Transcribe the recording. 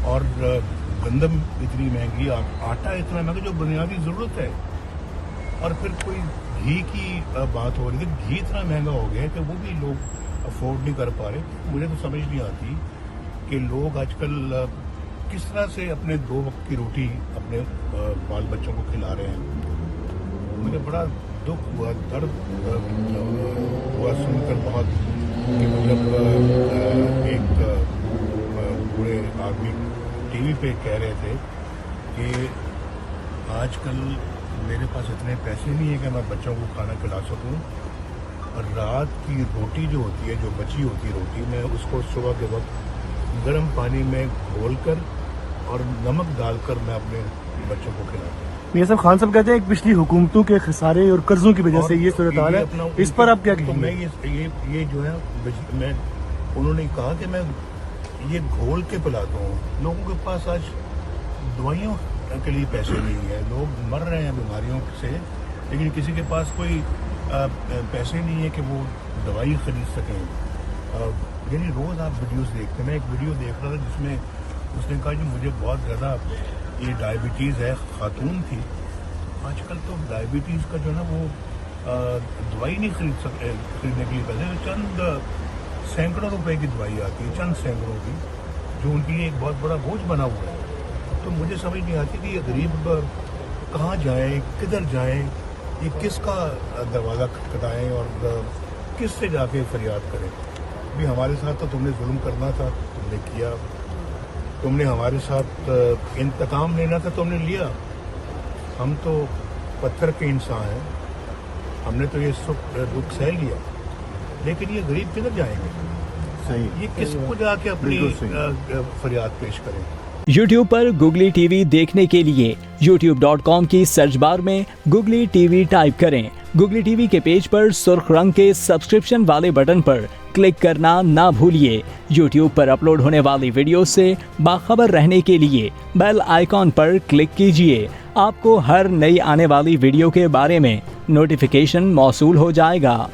اور گندم اتنی مہنگی, آٹا اتنا مہنگا جو بنیادی ضرورت ہے. اور پھر کوئی گھی کی بات ہو رہی ہے, گھی اتنا مہنگا ہو گیا ہے کہ وہ بھی لوگ افورڈ نہیں کر پا رہے. مجھے تو سمجھ نہیں آتی کہ لوگ آج کل کس طرح سے اپنے 2 وقت کی روٹی اپنے بال بچوں کو کھلا رہے ہیں. مجھے بڑا دکھ ہوا, درد ہوا سن کر بہت کہ مطلب ایک بوڑھے آدمی ٹی وی پہ کہہ رہے تھے کہ آج کل میرے پاس اتنے پیسے نہیں ہیں کہ میں بچوں کو کھانا کھلا سکوں, اور رات کی روٹی جو ہوتی ہے, جو بچی ہوتی ہے روٹی, میں اس کو صبح کے وقت گرم پانی میں گھول کر اور نمک ڈال کر میں اپنے بچوں کو کھلاتا ہوں. میاں صاحب, خان صاحب کہتے ہیں کہ پچھلی حکومتوں کے خسارے اور قرضوں کی وجہ سے یہ صورتحال ہے, اس پر آپ کیا کہیں گے؟ میں یہ جو ہے میں انہوں نے کہا کہ میں یہ گھول کے پلاتا ہوں. لوگوں کے پاس آج دوائیوں کے لیے پیسے نہیں ہیں, لوگ مر رہے ہیں بیماریوں سے, لیکن کسی کے پاس کوئی پیسے نہیں ہے کہ وہ دوائی خرید سکیں. یعنی روز آپ ویڈیوز دیکھتے ہیں. میں ایک ویڈیو دیکھ رہا تھا جس میں اس نے کہا کہ مجھے بہت زیادہ یہ ڈائبٹیز ہے. خاتون تھی. آج کل تو ڈائبٹیز کا جو ہے نا وہ دوائی نہیں خریدنے کے لیے پیسے, چند سینکڑوں روپے کی دوائی آتی ہے, چند سینکڑوں کی, جو ان کے لیے ایک بہت بڑا بوجھ بنا ہوا ہے. تو مجھے سمجھ نہیں آتی کہ یہ غریب کہاں جائیں, کدھر جائیں, یہ کس کا دروازہ کھٹکھٹائیں اور کس سے جا کے فریاد کریں. بھی ہمارے ساتھ تو تم نے ظلم کرنا تھا, تم نے کیا. تم نے ہمارے ساتھ انتقام لینا تھا, تم نے لیا. ہم تو پتھر کے انسان ہیں, ہم نے تو یہ دکھ سہ لیا, لیکن یہ غریب کدھر جائیں گے؟ صحیح, یہ کس کو جا کے اپنی فریاد پیش کریں؟ یوٹیوب پر گوگلی ٹی وی دیکھنے کے لیے youtube.com کی سرچ بار میں گوگلی ٹی وی ٹائپ کریں. گوگلی ٹی وی کے پیج پر سرخ رنگ کے سبسکرپشن والے بٹن پر کلک کرنا نہ بھولیے. یوٹیوب پر اپلوڈ ہونے والی ویڈیو سے باخبر رہنے کے لیے بیل آئیکن پر کلک کیجیے. آپ کو ہر نئی آنے والی ویڈیو کے بارے میں نوٹیفیکیشن موصول ہو جائے گا.